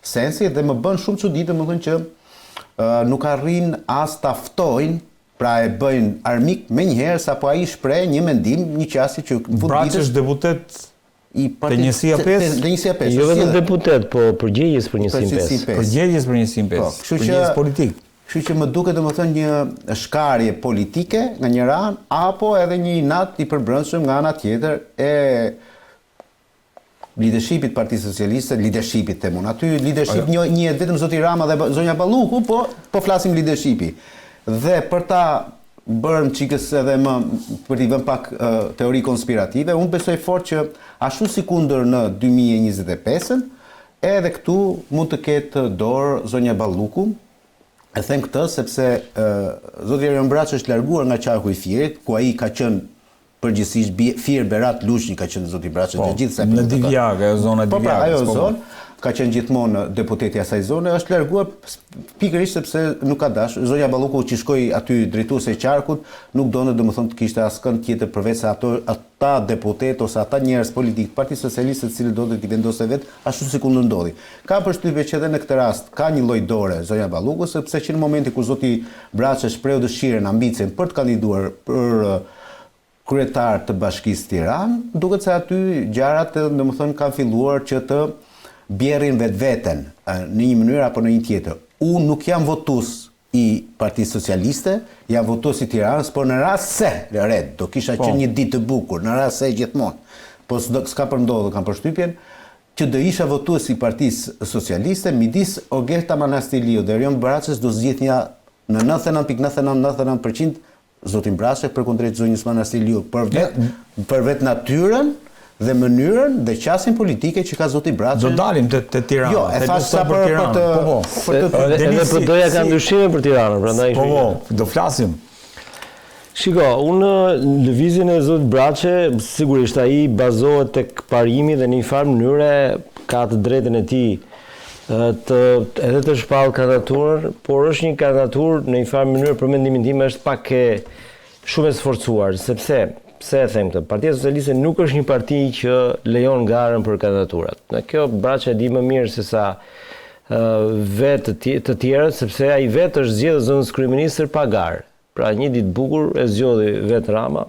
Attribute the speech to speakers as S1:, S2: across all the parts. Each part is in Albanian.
S1: sensi dhe më bën shumë çuditë domethënë që nuk arrin as ta ftojnë, pra e bëjnë armik menjëherë sapo ai shpreh një mendim, një qasje që
S2: Braçi është deputet te njësia 5?
S1: Te njësia 5.
S3: Jo vetëm deputet, po përgjegjës për njësinë 5.
S2: Përgjegjës për njësinë 5. Përgjegjës politik.
S1: Kështu që më duket domethënë një shkarje politike nga njëra anë apo edhe një inat i përbrendshëm nga ana tjetër e leadershipit Partisë Socialiste, leadershipit themun. Aty leadership njihet vetëm zoti Rama dhe zonja Balluku, po flasim leadershipi. Dhe për ta bërë çikës edhe më për t'i vënë pak teori konspirative, unë besoj fort që ashtu si kundër në 2025-ën, edhe këtu mund të ketë dorë zonja Balluku. E them këtë sepse zoti Erion Braçi është larguar nga qarku i Fierit, ku ai ka qenë përgjithsisht Fier Berat Luçni ka qenë zoti Braçi të gjithë sa
S2: në Divjak, ajo zona e Divjakut.
S1: Ajo zonë ka qenë gjithmonë deputeti i asaj zone, është larguar pikërisht sepse nuk ka dashur. Zonja Balluku që shkoi aty drejtuese e qarkut, nuk donte domethënë të kishte askënd tjetër përveç se ata deputet ose ata njerëz politik të Partisë Socialiste të cilët donte t'i vendosë vetë ashtu si kundër ndodhi. Ka përshtypje që edhe në këtë rast ka një lloj dore zonja Balluku, sepse që në momentin kur zoti Braçi shpreu dëshirën, ambicien për të kandiduar për kryetar të Bashkisë Tiranë, duket se aty gjërat domethënë kanë filluar që të bjerrin vetveten në një mënyrë apo në një tjetër. Unë nuk jam votues i Partisë Socialiste, jam votues i Tiranës, por në rast se do kisha qenë një ditë të bukur, në rast se gjithmonë. Po s'ka përndodhur, kam përshtypjen që do isha votues i Partisë Socialiste, midis Orgeta Manastiliu dhe Erion Braçës do zgjidhja në 99.99% zotin Braçë përkundrejt zonjës Manastiliu për vet natyrën dhe mënyrën dhe qasjen politike që ka zoti Braçi.
S2: Do dalim te Tirana.
S1: Jo, e thash sa për të
S3: edhe PD-ja ka ndryshime për Tiranën, prandaj.
S2: Do flasim.
S3: Shiko, unë lëvizjen e zotit Braçi, sigurisht ai bazohet tek parimi dhe në një farë mënyre ka të drejtën e tij edhe të shpallë kandidaturën, por është një kandidaturë në një farë mënyrë për mendimin tim është pak shumë e sforcuar, sepse pse e them këtë? Partia Socialiste nuk është një parti që lejon garën për kandidaturat. Në kjo Braçi e di më mirë se sa vetë të tjerët, sepse ai vetë është zgjedhur zonës kryeministër pa garë. Pra një ditë bukur e zgjodhi vetë Rama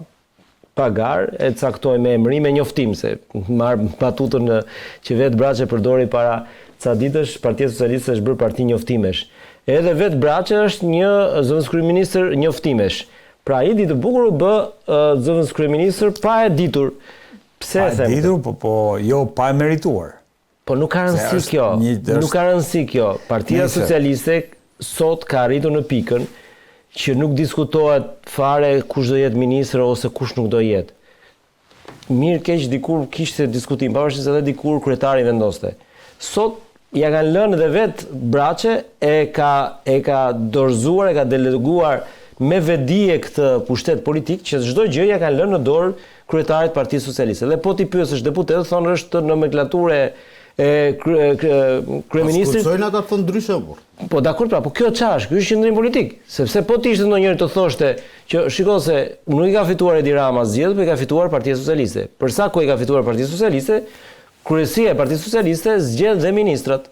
S3: pa garë, e caktoi me emërim e njoftim se marr batutën që vetë Braçi përdori para ca ditësh, Partia Socialiste është bërë parti njoftimesh. Edhe vetë Braçi është një zonës kryeministër njoftimesh. Pra i ditë bukur u bë zëvendës kryeministër pa e ditur. Pse e them?
S2: Pa e ditur, po jo pa e merituar.
S3: Po nuk ka rëndësi kjo. Nuk ka rëndësi kjo. Partia Socialiste sot ka arritur në pikën që nuk diskutohet fare kush do jetë ministër ose kush nuk do jetë. Mirë keq dikur kishte diskutim, pavarësisht se edhe dikur kryetari vendoste. Sot ja kanë lënë edhe vetë Braçi e ka dorëzuar, e ka deleguar me vedije këtë pushtet politik që çdo gjë ja kanë lënë në dorë kryetarit Partisë Socialiste. Dhe po ti pyesësh deputet, thonë është nomenklaturë e kryeministrit.
S1: Kursojnë ata të ndryshe apo?
S3: Po dakor, pra, po kjo ç'është? Ky është qendrim politik. Sepse po ti ishte ndonjëri të thoshte që shikoj se nuk i ka fituar Edi Rama zgjedhjet, por i ka fituar Partia Socialiste. Për sa kohë i ka fituar Partia Socialiste, kryesia e Partisë Socialiste zgjedh dhe ministrat.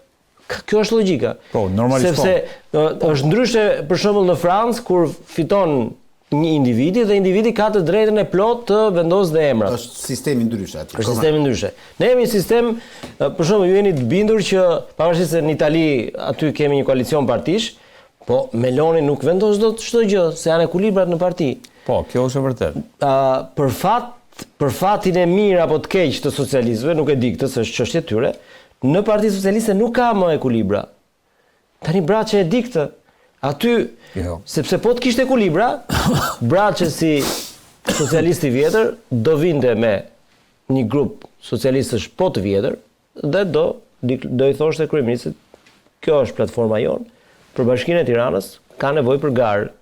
S3: Kjo është logjika.
S2: Po, normalisht.
S3: Sepse është ndryshe për shembull në Francë kur fiton një individi dhe individi ka të drejtën e plotë të vendosë dhe emrat.
S1: Është sistemi ndryshe aty.
S3: Është sistemi ndryshe. Ne jemi një sistem, për shembull, ju jeni të bindur që pavarësisht se në Itali aty kemi një koalicion partish, po Meloni nuk vendos dot çdo gjë, se janë ekuilibrat në parti.
S2: Po, kjo është e vërtetë.
S3: Për fatin e mirë apo të keq të socialistëve, nuk e di këtë, se është çështje e tyre. Në Partinë Socialiste nuk ka më ekuilibra. Tani Braçi e di këtë. Aty, sepse po të kishte ekuilibra, Braçi si socialist i vjetër do vinte me një grup socialistësh po të vjetër dhe do i thoshte kryeministit, kjo është platforma jonë, për Bashkinë e Tiranës ka nevojë për garë,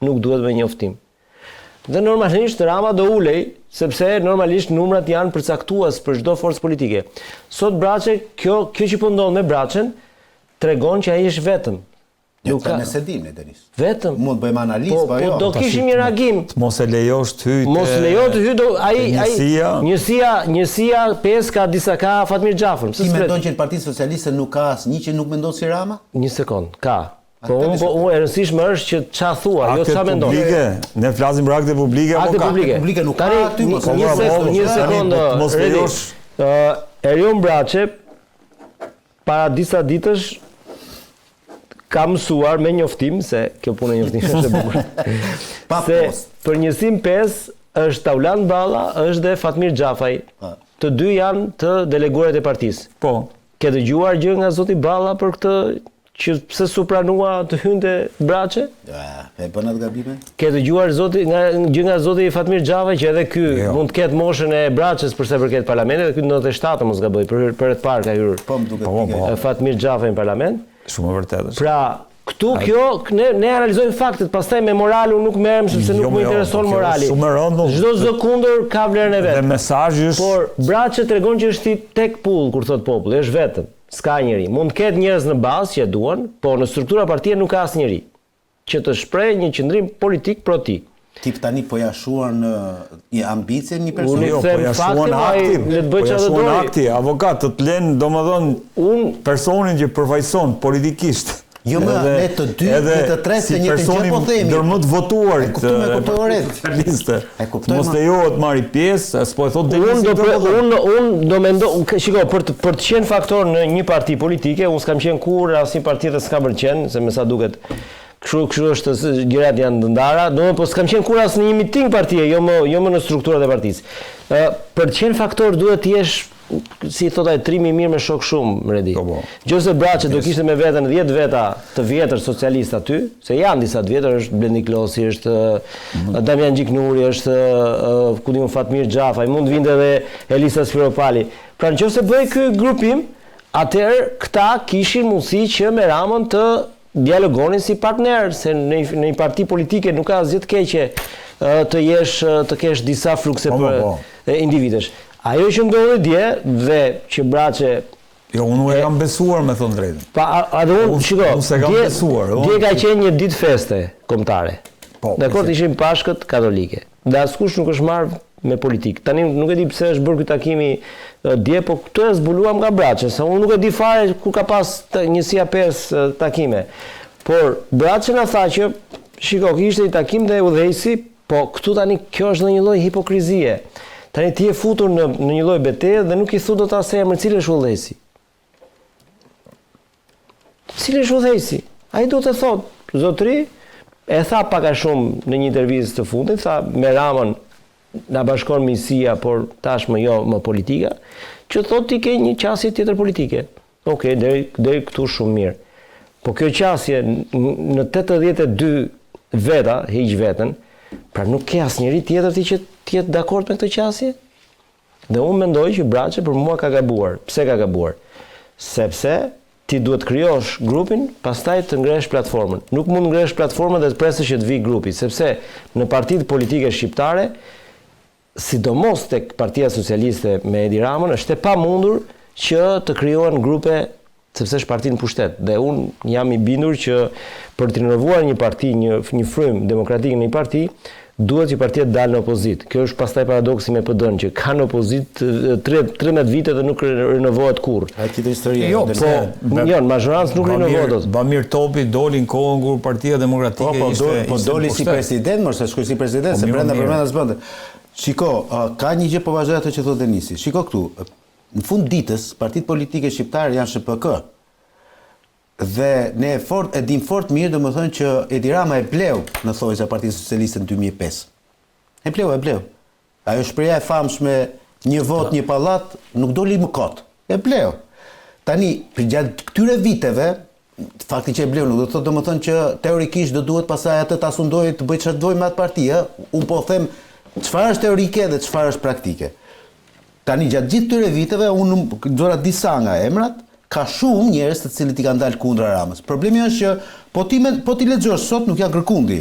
S3: nuk duhet me njoftim. Dhe normalisht Rama do ulej, sepse normalisht numrat janë përcaktues për çdo forcë politike. Sot Braçi, kjo që po ndodh me Braçën, tregon që ai është vetëm.
S1: Nëse dim ne Denis.
S3: Vetëm.
S1: Mund të bëjmë analizë, po jo.
S3: Do kishim një reagim.
S2: Mos e lejosh ty.
S3: Mos lejo të hy, njësia 5 ka Fatmir Xhafën.
S1: Ti mendon që në Partinë Socialiste nuk ka asnjë që nuk mendon si Rama?
S3: Një sekond, ka. Po unë e rëndësishme është që ç'a thua, jo ç'a mendon.
S2: Ne flasim për akte publike,
S3: apo ka?
S1: Publike nuk ka aty,
S3: një sekond.
S2: Mos lejosh.
S3: Erion Braçe para disa ditësh ka mësuar me njoftim, se kjo punë e njoftim është e bukur. Se për njësim 5 është Taulan Balla, është dhe Fatmir Xhafaj. Të dy janë të deleguarit e partisë.
S2: Po. Ke
S3: dëgjuar gjë nga zoti Balla për këtë që pse supranua të hynte Braçe?
S1: E bën atë gabimin?
S3: Ke dëgjuar gjë nga zoti Fatmir Xhafaj që edhe ky mund të ketë moshën e Braçes për sa përket parlamentit, dhe ky 97 mos gaboj, për të parë ka hyrë.
S1: Po më duket
S3: Fatmir Xhafaj në parlament.
S2: Shumë e vërtetë.
S3: Pra, këtu ne analizojmë faktet, pastaj me moralin nuk merrem sepse nuk më intereson morali. Çdo zë kundër ka vlerën e vet.
S2: Dhe mesazhi është.
S3: Por Braçe tregon që është i tek pull kur thot populli, është vetëm. S'ka njeri. Mund të ketë njerëz në bazë që e duan, po në struktura partie nuk ka asnjëri që të shprehë një qëndrim politik pro ti.
S1: Tip tani po ja shuan një ambicie një person.
S3: Unë
S2: po ja shuan aktiv. Po ja shuan aktiv, avokat të lënë domethënë personin që përfaqëson politikisht.
S1: Jo më ne të dy, ne të tre se një të gjë po themi.
S2: Ndër më të votuarit.
S1: Kuptoj
S2: liste. Mos lejohet marrë pjesë, s'po e thot Denis.
S3: Unë do mendoj, shiko, për të qenë faktor në një parti politike, unë s'kam qenë kur asnjë parti dhe s'kam qenë, se me sa duket kështu është gjërat janë të ndara, po s'kam qenë kur as në një miting partie, jo më në strukturat e partisë. Për të qenë faktor duhet të jesh, si thot ai, trimi mirë me shok shumë, Redi. Nëse Braçe do kishte me veten 10 veta të vjetër socialistë aty, se janë disa të vjetër, është Blendi Klosi, është Damian Gjiknuri, është Fatmir Xhafaj, mund vinte edhe Elisa Spiropali. Pra nëse bëj ky grupim, atëherë këta kishin mundësi që me Ramën të dialogonin si partner, se në një parti politike nuk ka asgjë të keqe të kesh disa flukse për individesh. Ajo që ndodhi dje dhe që Braçe
S2: jo, unë e kam besuar me thënë drejtën.
S3: Unë
S2: se kam besuar.
S3: Dje ka qenë një ditë feste kombëtare. Dakor, ishin Pashkët katolike. Dhe askush nuk është marrë me politikë. Tani nuk e di pse është bërë ky takimi dje, po këtu e zbuluam nga Braçe, se unë nuk e di fare ku ka pas njësia 5 takime. Por Braçe na tha që shiko, ishte një takim dhe udhëheqësi, po këtu tani kjo është në një lloj hipokrizie. Tani ti je futur në një lloj betejë dhe nuk i thu dot asaj emër, cili është udhëheqësi. Cili është udhëheqësi? Ai do të thotë, zotëri, e tha pak a shumë në një intervistë të fundit, tha me Ramën na bashkon miqësia, por tashmë jo më politika, që thotë ti ke një qasje tjetër politike. Okej, deri këtu shumë mirë. Po kjo qasje në 82 veta, hiq veten, pra nuk ke asnjëri tjetër ti që të jetë dakord me këtë qasje? Dhe unë mendoj që Braçe për mua ka gabuar. Pse ka gabuar? Sepse ti duhet krijosh grupin, pastaj të ngresh platformën. Nuk mund ngresh platformën dhe të presësh që të vijë grupi, sepse në partitë politike shqiptare, sidomos tek Partia Socialiste me Edi Ramën, është e pamundur që të krijohen grupe, sepse është parti në pushtet. Dhe unë jam i bindur që për të rinovuar një parti, një frym demokratik në një parti, duhet që partia të dalë në opozit. Kjo është pastaj paradoksi me PD-n, që ka në opozit 13 vite dhe nuk rinovohet kurrë.
S1: A tjetër historia.
S3: Jo, në mazhorancë nuk rinovohet dot.
S2: Bamir Topi doli në kohën kur Partia Demokratike ishte.
S1: Po doli si president, mos e shkoi si president, se brenda përmendas bënte. Shiko, ka një gjë po vazhdoj atë që thotë Denisi. Shiko këtu, në fund ditës, partitë politike shqiptare janë SHPK. Dhe ne e dim fort mirë, domethënë që Edi Rama e bleu në thojza Partinë Socialiste në 2005. E bleu. Ajo shpreha e famshme, një vot, një pallat, nuk doli më kot. E bleu. Tani, gjatë këtyre viteve, fakti që e bleu nuk do të thotë domethënë që teorikisht do duhet pastaj atë ta sundojë të bëjë çfarë dojë me atë parti, Unë po them çfarë është teorike dhe çfarë është praktike. Tani gjatë gjithë këtyre viteve unë dora disa nga emrat, ka shumë njerëz të cilët i kanë dalë kundra Ramës. Problemi është që po ti lexosh sot nuk janë kërkundi.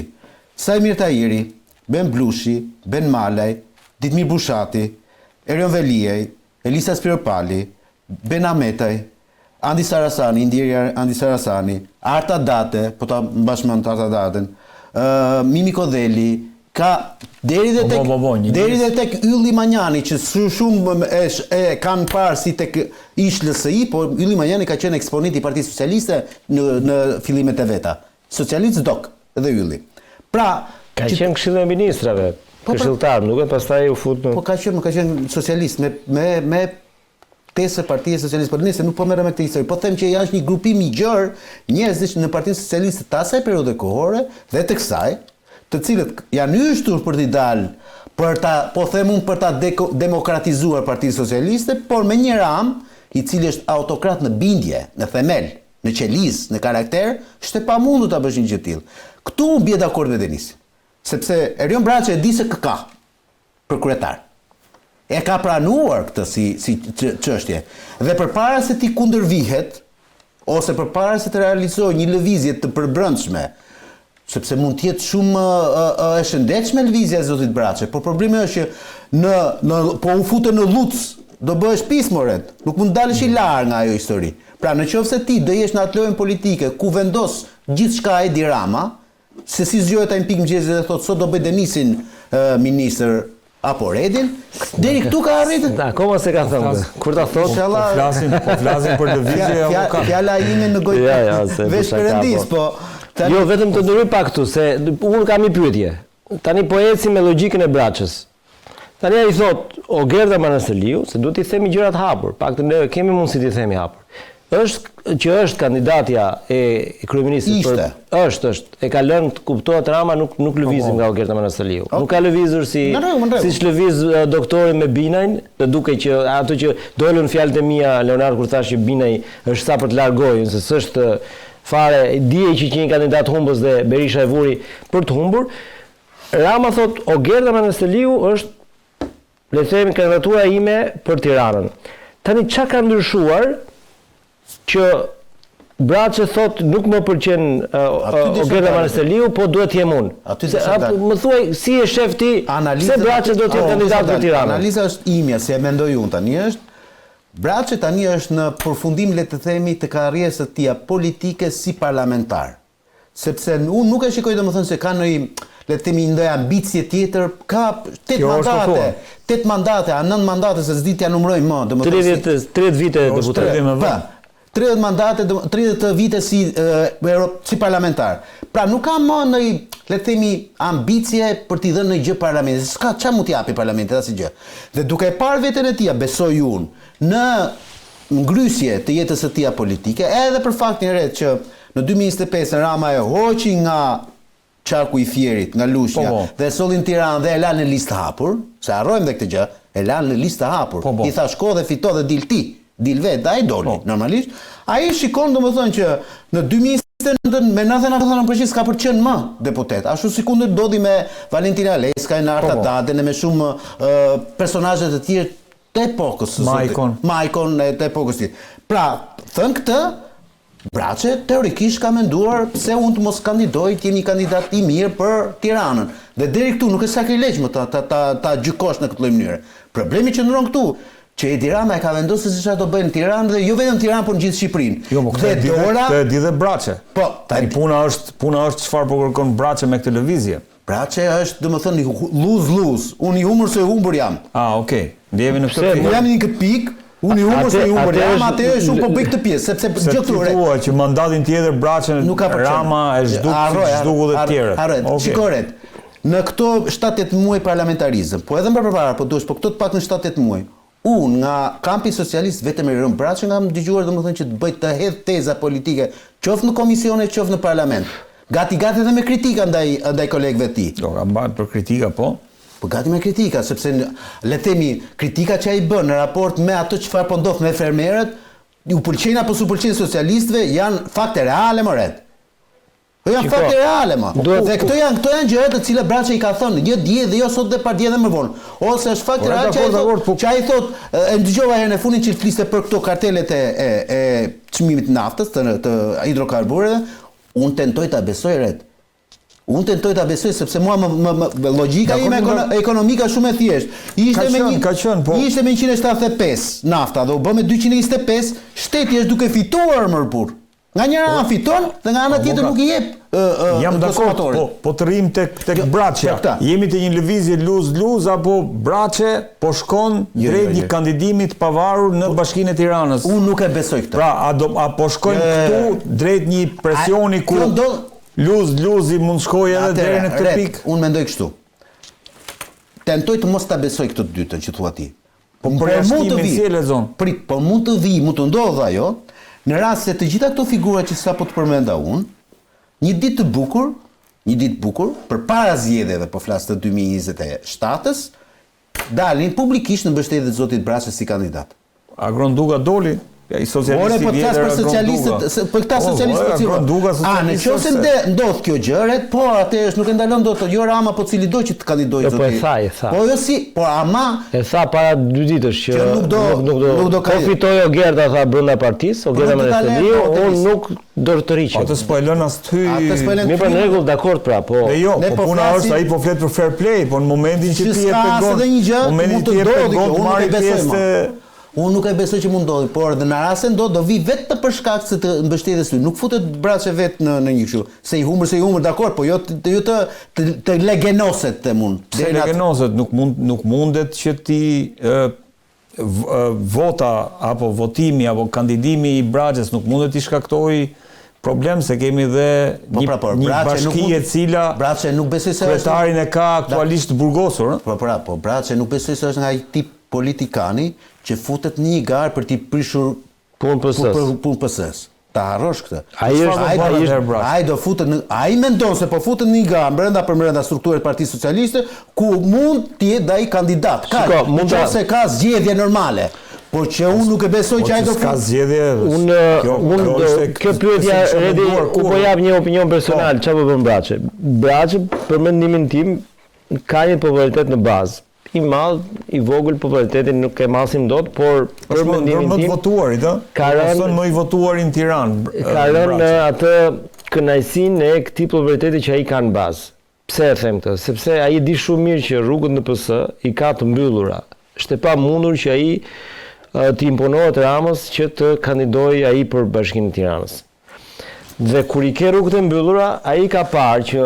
S1: Sajmir Tahiri, Ben Blushi, Ben Malaj, Ditmir Bushati, Erion Veliaj, Elisa Spiropali, Ben Ametaj, Andi Sarasani, Indirja Andi Sarasani, Arta Date, po ta mbashmën të Arta Daten, Mimi Kodheli, ka deri dhe tek Ylli Manjani, që shumë kanë parë si tek ish LSI, po Ylli Manjani ka qenë eksponent i Partisë Socialiste në fillimet e veta. Socialist dok dhe Ylli. Pra,
S3: ka qenë këshilli i ministrave, këshilltar, nuk e pastaj u fut në...
S1: Po ka qenë socialist me tesë Partia Socialiste, por nëse nuk po merrem me këtë histori, po them që janë një grupim i gjerë njerëzish në Partinë Socialiste të asaj periudhe kohore dhe të kësaj, të cilët janë hyrtur për t'i dalë për ta, po them unë, për ta demokratizuar Partinë Socialiste, por me një ram i cili është autokrat në bindje, në themel, në qeliz, në karakter, është e pamundur ta bësh një gjë të tillë. Ktu unë bie dakord me Denisin, sepse Erion Braçi e di se ka për kryetar. E ka pranuar këtë si çështje. Dhe përpara se ti kundërvihet, ose përpara se të realizojë një lëvizje të përbrendshme, sepse mund të jetë shumë e shëndetshme lëvizja e zotit Braçi, por problemi është që po u futë në Lutz, do bëhesh pismoret, nuk mund të dalësh i larg nga ajo histori. Pra nëse ti do jesh në atë lojën politike ku vendos gjithçka Edi Rama, se si zgjohet ai në pikë mëngjesit dhe thotë sot do bëj Denisin ministër apo Redin, deri këtu ka arritur.
S3: Akoma se ka thënë. Kur ta thotë,
S2: po flasim për lëvizje apo
S1: fjala ime në gojë. Vesh perëndis, po
S3: jo, vetëm të ndryoj pak këtu, se unë kam një pyetje. Tani po eci me logjikën e Braçës. Tani ai thot, o Gerda Manaseliu, se duhet i themi gjërat hapur, paktën ne kemi mundësi t'i themi hapur. Është kandidatja e kryeministit është e ka lënë të kuptohet Rama nuk lëvizim nga Gerda Manaseliu. Nuk ka lëvizur siç lëviz doktori me Binajn, të duke që ato që dolën fjalët e mia Leonard kur thashë që Binaj është sa për të largojë, se s'është fare dije që një kandidat humbës dhe Berisha e vuri për të humbur. Rama thot, o Gerda Manaseliu është, le të themi, kandidatura ime për Tiranën. Tani çka ka ndryshuar që Braçi thot nuk më pëlqen o Gerda Manaseliu, po duhet jem unë. Më thuaj si e shef ti se Braçi do të jetë kandidat për Tiranë.
S1: Analiza është imja, se e mendoj unë tani është Braçi tani është në përfundim, le të themi, të karrierës së tij politike si parlamentar. Sepse unë nuk e shikoj domethënë se ka ndonjë, le të themi, ndonjë ambicie tjetër, ka 8 mandate, a 9 mandate se s'di t'ja numëroj më, domethënë
S3: 30 vite deputet.
S1: 30 mandate, 30 vite si parlamentar. Pra nuk ka më ndonjë, le të themi, ambicie për t'i dhënë një gjë parlamentit. S'ka çfarë mund t'i japi parlamenti asnjë gjë. Dhe duke parë veten e tij, besoj unë, në ngrysje të jetës së tij politike, edhe për faktin e re që në 2025 Rama e hoqi nga qarku i Fierit, nga Lushnja, dhe solli në Tiranë dhe e la në listë hapur, se harrojmë dhe këtë gjë, e la në listë hapur. I tha shko dhe fito dhe dil ti. Dil vetë, ai doli, normalisht. Ai shikon domethënë që në 2029 me 99% s'ka për qenë më deputet. Ashtu si kundër dodi me Valentina Leska, në Arta Daden, me shumë personazhe të tjerë të epokës. Maikon të epokës tjetër. Pra, thënë këtë, Braçi teorikisht ka menduar pse unë të mos kandidoj të jeni kandidat i mirë për Tiranën. Dhe deri këtu nuk është sakrilegj më ta gjykosh në këtë lloj mënyre. Problemi që ndron këtu që Edi Rama e ka vendosur se çfarë do bëjnë në Tiranë dhe jo vetëm Tiranë, por në gjithë Shqipërinë.
S2: Jo, po këtë e di dhe Braçi. Po, tani puna është çfarë po kërkon Braçi me këtë lëvizje.
S1: Braçi është, domethënë, luz. Unë i humbur se humbur jam.
S2: Okay. Ndjehemi në këtë
S1: pikë. Jam në këtë pikë. Unë i humbur se humbur jam, atë është unë po bëj këtë pjesë, sepse gjë këtu.
S2: Se thua që mandatin tjetër Braçi Rama e zhduku dhe të tjerët.
S1: Shikoret. Në këto 7-8 muaj parlamentarizëm, po edhe më përpara, po duhet, po këto të pak në 7-8 muaj. Unë nga kampi socialist vetëm Erion Braçi nga më dëgjuar domethënë që të bëj të hedh teza politike, qoftë në komisione, qoftë në parlament. Gati edhe me kritika ndaj kolegëve të tij.
S2: Do ka mbajtur për kritika, po.
S1: Po gati me kritika, sepse le të themi kritika që ai bën në raport me ato çfarë po ndodh me fermerët, u pëlqejnë apo s'u pëlqejnë socialistëve, janë fakte reale më red. Po janë fakte reale më. Dhe këto janë gjëra të cilat Braçi i ka thënë, jo dje dhe jo sot dhe par dje dhe më vonë. Ose është fakt real që ai thotë, e dëgjova herën e fundit që fliste për këto kartelet e çmimit të naftës, të hidrokarbureve, unë tentoj ta besoj red. Unë tentoj ta besoj sepse mua logjika ime ekonomike shumë e thjeshtë. Ishte me 175 nafta dhe u bë me 225, shteti është duke fituar më burr. Nga njëra anë fiton dhe nga ana tjetër nuk i jep
S2: jam dakord, po të rrim tek Braçja. Jemi te një lëvizje luz apo Braçe po shkon drejt një kandidimi të pavarur në Bashkinë e Tiranës.
S1: Unë nuk e besoj këtë.
S2: Pra, a po shkojmë këtu drejt një presioni ku luzi mund shkojë edhe deri në këtë pikë?
S1: Unë mendoj kështu. Tentoj të mos ta besoj këtë të dytën që thua ti.
S2: Po mund të vi.
S1: Po mund të ndodhë ajo. Në rast se të gjitha këto figura që sapo të përmenda unë, një ditë bukur, përpara zgjedhjeve, po flas të 2027-s, dalin publikisht në mbështetje të zotit Braçës si kandidat.
S2: Agronduga doli, i socialistë
S1: po thas për socialistët, për këta socialistë nëse ndodh kjo gjë, po atëherë nuk e ndalon dot jo Rama, po cili do që të kandidojë zoti. Po jo si, po ama
S3: e tha para 2 ditësh që nuk do ka fitojë Gerda tha brenda partisë, Gerda Marceliu, unë nuk do të riqem.
S2: Atë s'po e lën as ty.
S3: Mi për në rregull, dakord pra, po.
S2: Jo, po puna është ai po flet për fair play, po në momentin që ti e pegon, marrë pjesë.
S1: Unë nuk e besoj që mund ndodhi, por edhe në rast se do vi vetë për shkak se të mbështetjes së. Nuk futet Braçe vetë në një kështu. Se i humër, dakord, po jo të legenoset të mund.
S2: Se legenoset nuk mundet që ti vota apo votimi apo kandidimi i Braçës nuk mundet të shkaktojë problem se kemi dhe një bashki e cila
S1: Braçe nuk besoj se
S2: kryetarin e ka aktualisht burgosur.
S1: Po Braçe nuk besoj se është nga ai tip politikani që futet në një garë për t'i prishur punë PS-s. Ta harrosh këtë. Ai do futet ai mendon se po futet në një garë brenda strukturës Partisë Socialiste ku mund të jetë ai kandidat. Nëse ka zgjedhje normale. Por që unë nuk e besoj që ai do
S2: ka zgjedhje.
S3: Kjo pyetja u po jap një opinion personal, çfarë bën Braçe? Braçe për mendimin tim ka një popularitet në bazë. I madh, i vogël, popularitetin nuk e masim dot, por për mendimin tim,
S2: më të votuarit, ka rënë më i votuar në Tiranë.
S3: Ka rënë atë kënaqësinë e këtij populariteti që ai ka në bazë. Pse e them këtë? Sepse ai di shumë mirë që rrugët në PS i ka të mbyllura. Është e pamundur që ai të imponohet Ramës që të kandidojë ai për Bashkinë e Tiranës. Dhe kur i ke rrugët e mbyllura, ai ka parë që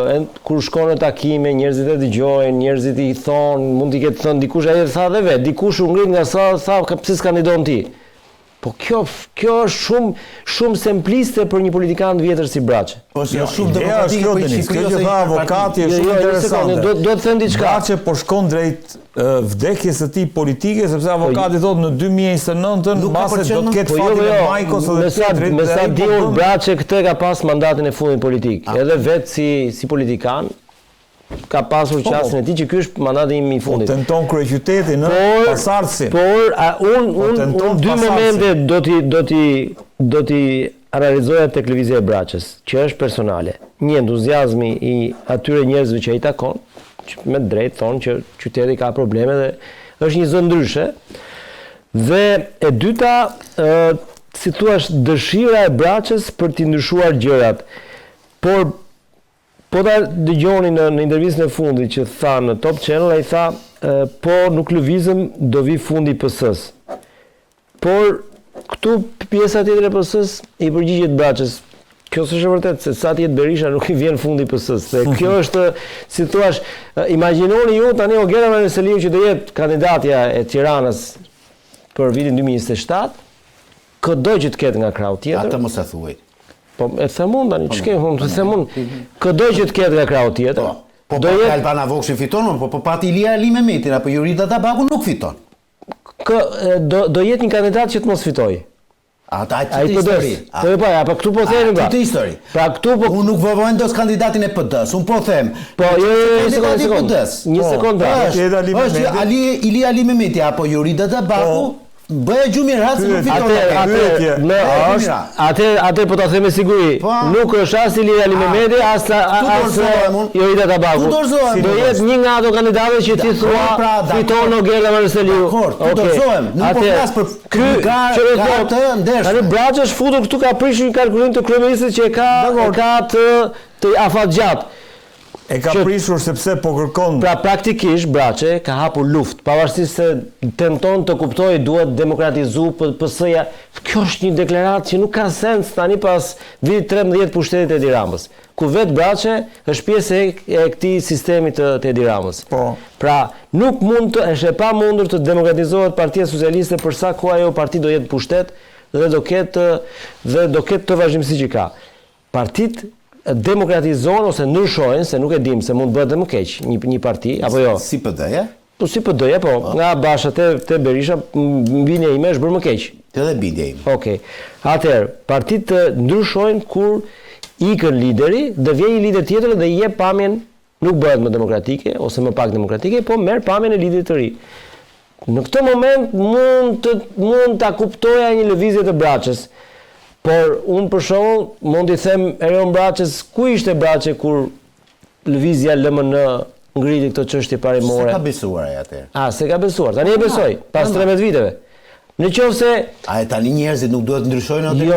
S3: kur shkon në takime, njerëzit e dëgjojnë, njerëzit i thonë, mund t'i ketë thënë dikush ai e tha dhe vetë, dikush u ngrit nga sa pse s'kandidon ti. Po kjo është shumë simpliste për një politikan të vjetër si Braçe.
S1: Po shumë demokratike për
S2: Shqipërinë. Kjo që tha avokati është shumë interesante.
S3: Do të them diçka.
S2: Braçe po shkon drejt vdekjes së tij politike sepse avokati thotë në 2029-ën mbase do të ketë fatin e Majkos edhe
S3: me sa diun Braçe këtë ka pas mandatin e fundit politik. Edhe vetë si politikan ka pasur qasjen e tij që ky është mandati im i fundit.
S2: Po tenton kryeqytetin në pasardhësi.
S3: Por unë dy momente do t'i analizoja tek lëvizja e Braçës, që është personale. Një entuziazmi i atyre njerëzve që ai takon, që me drejt thonë që qyteti ka probleme dhe është një zë ndryshe. Dhe e dyta, si thua, dëshira e Braçës për t'i ndryshuar gjërat. Por po ta dëgjoni në intervistën e fundit që tha në Top Channel, ai tha, po nuk lëvizëm, do vi fundi PS-s. Por këtu pjesa tjetër e PS-s i përgjigjet Braçës. Kjo s'është e vërtetë, se sa tjetë Berisha nuk i vjen fundi PS-s. Dhe kjo është, si thua, imagjinoni ju tani Gerda Marceliu që do jetë kandidatja e Tiranës për vitin 2027, këdo që të ketë nga krau tjetër.
S1: Atë mos e thuaj.
S3: Po e them unë tani, ç'ke unë, them unë, këdo që të ketë nga krau tjetër.
S1: Po Albana Vokshi fiton, po pati Ilia Ali Mehmetin apo Jurita Tabaku nuk fiton.
S3: Do jetë një kandidat që të mos fitojë.
S1: Ai po histori.
S3: Po këtu po them pra.
S1: Këtë histori.
S3: Pra këtu po
S1: unë nuk vendos kandidatin e PD-s. Unë po them.
S3: Po një sekondë.
S1: Është Ilia Ali Mehmeti apo Jurita Tabaku. Bëja gjumë rahat se nuk fiton.
S3: Atë po ta them me siguri. Nuk është as Ilia Ali Mehmeti, as Jurita Tabaku. Do jetë një nga ato kandidatë që ti thua fiton Gerda Marceliu.
S1: Okej. Nuk po flas për garë të ndershme.
S3: Tani Braçë është futur këtu, ka prishur një kalkulim të kryeministit që ka të afatgjat.
S2: E ka prishur sepse po kërkon.
S3: Pra praktikisht Braçe ka hapur luftë, pavarësisht se tenton të kuptojë duhet demokratizu PS-ja. Kjo është një deklaratë që nuk ka sens tani pas vitit 13 pushtetit të Edi Ramës. Ku vetë Braçe është pjesë e këtij sistemi të Edi Ramës.
S2: Po.
S3: Pra nuk mund të është e pamundur të demokratizohet Partia Socialiste për sa kohë ajo parti do jetë pushtet dhe do ketë të vazhdimsi që ka. Partit demokratizohen ose ndryshojnë, se nuk e dim se mund bëhet dhe më keq një parti apo jo.
S1: Si PD-ja?
S3: Po si PD-ja, po. Nga Basha te Berisha mbinja ime është bërë më keq.
S1: Edhe bindja ime.
S3: Okej. Atëherë, partitë ndryshojnë kur ikën lideri dhe vjen një lider tjetër dhe i jep pamjen nuk bëhet më demokratike ose më pak demokratike, po merr pamjen e liderit të ri. Në këtë moment mund ta kuptoja një lëvizje të Braçës. Por unë për shembull mund t'i them Erion Braçës, ku ishte Braçe kur lëvizja LMN ngriti këtë çështje parimore?
S1: Se ka besuar ai atëherë.
S3: Se ka besuar. Tani e besoj, pas 13 viteve. Në qoftë se
S1: tani njerëzit nuk duhet ndryshojnë
S3: atë? Jo,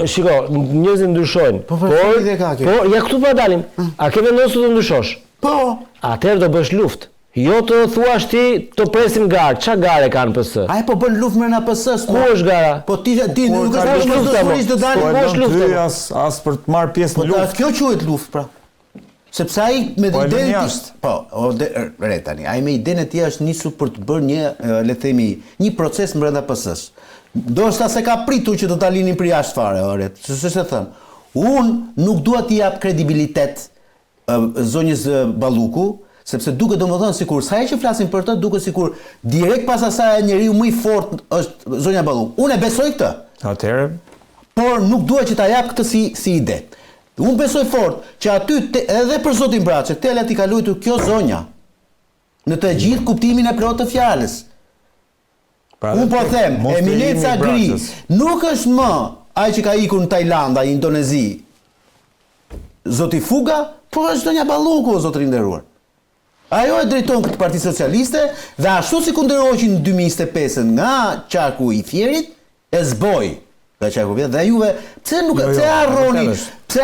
S3: shiko, njerëzit ndryshojnë. Por ja këtu po dalim. A ke vendosur të ndryshosh?
S1: Po.
S3: Atëherë do bësh luftë. Jo të thuash ti të presim garë. Qa gare kanë PS?
S1: Ai po bën luftë me PS-s.
S3: Ku është gara?
S1: Po ti nuk e ke luftë të dalë.
S2: Po është luftë as për të marrë pjesë në luftë.
S1: Po kjo quhet luftë pra. Sepse ai me idenë tani, ai me idenë e tij është nisur për të bërë le të themi, një proces brenda PS-s. Ndoshta se ka pritur që do ta linin për jashtë fare, se them. Unë nuk dua t'i jap kredibilitet zonjës Balluku, sepse duket domethënë sikur sa herë që flasin për të, duket sikur direkt pas asaj njeriu më i fortë është zonja Balluku. Unë e besoj këtë.
S2: Atëherë,
S1: por nuk dua që ta jap këtë si ide. Unë besoj fort që aty edhe për zotin Braçe, telat i ka luajtur kjo zonja në të gjithë kuptimin e plotë të fjalës. Unë po them, Eminenca Gri nuk është më ai që ka ikur në Tajland, në Indonezi. Zoti Fuga, por është zonja Balluku, zotëri nderuar. Ajo e drejton këtë Parti Socialiste dhe ashtu si kundërhoqin në 2025 nga qarku i Fierit, e zboj nga qarku i Fierit dhe juve, pse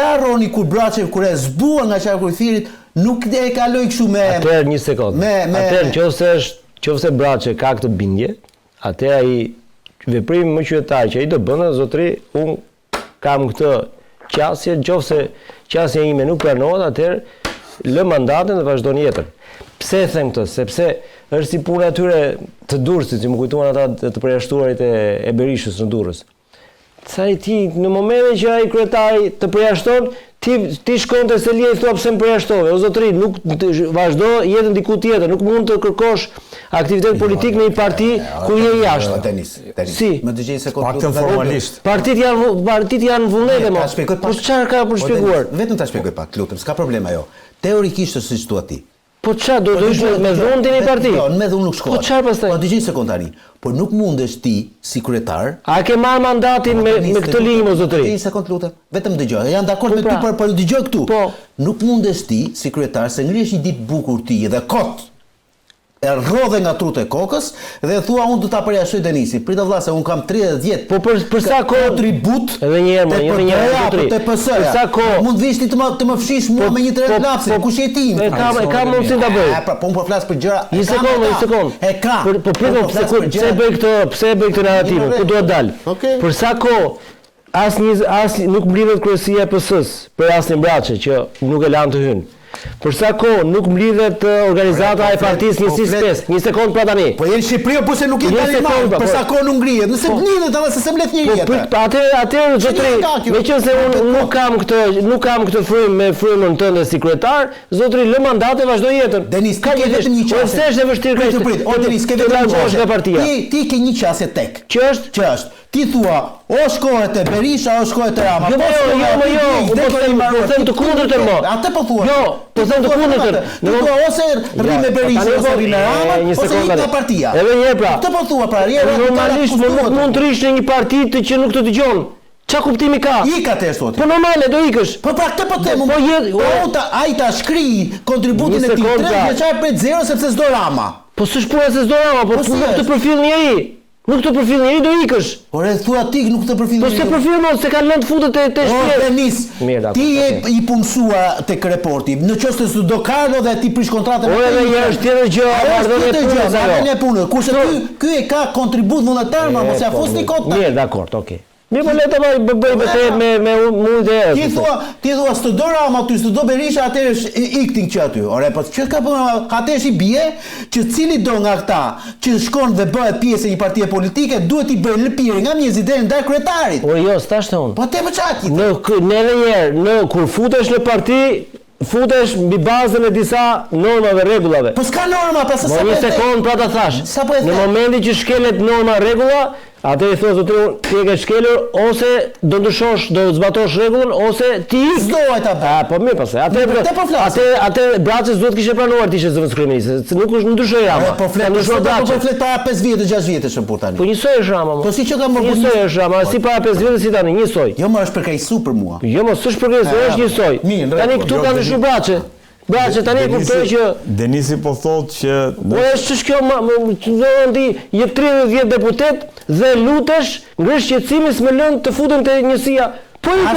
S1: harroni kur Braçe kur e zbua nga qarku i Fierit, nuk e kaloi kështu me
S3: Atëherë një sekondë. Atëherë nëse Braçe ka këtë bindje, atëherë ai veprimi më qytetar që ai do bënë, zotëri, unë kam këtë qasje, nëse qasja ime nuk pranohet, atëherë lë mandatin dhe vazhdon jetën. Pse e them këtë? Sepse është si puna atyre të Durrësit, që më kujtuan ata të përjashtuarit e Berishës në Durrës. Sa i ti, në momentin që ai kryetari të përjashton, ti shkonte se lije i thua pse më përjashtove. O zotëri, nuk vazhdo jetën diku tjetër, nuk mund të kërkosh aktivitet politik në një parti ku je jashtë.
S1: Denis.
S3: Si?
S1: Më dëgjoj se
S2: paktën formalisht.
S3: Partit janë vullnete më. Po çfarë ka për shpjeguar?
S1: Vetëm ta shpjegoj pak, lutem, s'ka problem ajo. Teorikisht është siç thua ti.
S3: Po çfarë do të ishte me dhuntin e parti?
S1: Jo, me dhunë nuk shkohet.
S3: Po çfarë pastaj?
S1: Po dëgjoj sekond tani. Po nuk mundesh ti si kryetar.
S3: A ke marr mandatin me këtë linjë o zotëri?
S1: Një sekond lutem. Vetëm dëgjoj. Jam dakord me ty por dëgjoj këtu.
S3: Po.
S1: Nuk mundesh ti si kryetar se ngrihesh një ditë bukur ti dhe kot. E rrodhe nga trut e kokës dhe thua unë do ta përjashtoj Denisin. Pritë vëlla se unë kam 30 vjet.
S3: Po për sa kohë
S1: tribut?
S3: Edhe një herë
S1: Te PS-ja. Për sa kohë? Mund vish ti të më fshish mua me një tret lapsi, kush je ti?
S3: E kam mundësi ta bëj.
S1: Pra po flas për gjëra.
S3: Një sekond.
S1: E ka.
S3: Po pse bëj këtë narrativin? Ku duhet dal? Për sa kohë as nuk mblidhet kryesia e PS-s për asnjë Braçe që nuk e lan të hynë. Për sa kohë nuk mblidhet organizata e partisë 105. Një sekond pra tani.
S1: Po jeni në Shqipëri apo se nuk jeni tani? Për sa kohë nuk ngrihet? Nëse ngrihet edhe se mbledh njëri atë.
S3: Po atëherë zotëri, meqense unë nuk kam këtë frymë me frymën tënde si kryetar, zotëri lë mandatin e vazhdo jetën.
S1: Denis, ka vetëm një çështje.
S3: Po është e vështirë.
S1: O Denis, ke vetëm një
S3: çështje.
S1: Ti ke një çështje tek.
S3: Që është?
S1: Ti thua, o shkohet e Berisha, o shkohet e Rama.
S3: Jo, po them të kundërtën më.
S1: Atë po thua.
S3: Jo, po them të kundërtën.
S1: Ti thua ose rri me Berisha, ose rri me Rama, ose ik nga partia.
S3: Edhe një herë pra.
S1: Atë po thua pra,
S3: normalisht nuk mund të rish në një parti që nuk të dëgjon. Ç'a kuptimi ka?
S1: Ik atë sot.
S3: Po normale do ikësh.
S1: Po pra këtë po them. Po ai ta shkri kontributin e tij 3 vjeçar për 0 sepse s'do Rama.
S3: Po s'është puna se s'do Rama, po të përfillni ai. Nuk të përfil njëri do ikësh.
S1: Por e thua ti nuk të përfil
S3: njëri. Po se përfil mo, se ka lënë të futët të shpjerë.
S1: Denis, ti je i punësua të reporti. Në qështë të do Carlo dhe ti prish kontratën.
S3: Ore dhe një është tjetër gjë,
S1: ardhën e punës. Kurse ky e ka kontribut vullnetar, ma mos ja fusni kota.
S3: Mirë, dakord, okay. Mirë, po letë bëj me mundë e erë.
S1: Ti thua së të do Rama aty, së të do Berisha, atërë iktin që aty. Ore, po që ka përna, atërë shi bje, që cili do nga këta, që shkon dhe bëhet pjesë e një partije politike, duhet i bërë lëpiri nga mjezi dhe ndaj kryetarit.
S3: O jo, s'tashtë unë.
S1: Po te më qaki.
S3: Në edhe njerë, kur futesh në parti, futesh mbi bazën e disa normave, rregullave.
S1: Po s'ka norma, pa sa
S3: po një sekond pra ta thash. Në momentin që shkelet norma rregulla, atë i thua zotrin, ti e ke shkelur, ose do ndryshosh, do zbatosh rregullën, ose ti
S1: s'dohet ta bëj.
S3: Po mirë pastaj. Atë Braçi duhet kishte planuar ti që zëvendës kryeministit, se nuk është ndryshoi Rama.
S1: Po flet para 5 vjetë, 6 vjetësh për tani.
S3: Po njësoj është Rama.
S1: Po si që ka më
S3: njësoj është Rama, si para 5 vjetësh si tani, njësoj.
S1: Jo më është përkeqësu për mua.
S3: Jo më s'është përkeqësu, është njësoj. Tani këtu ka ndryshuar Braçi. Braçi tani e kuptoj që
S2: Denisi po thotë që
S3: po është kjo ndi jep 30 vjet deputet dhe lutesh ngrish qetësimin s'më lën të futen te njësia. Po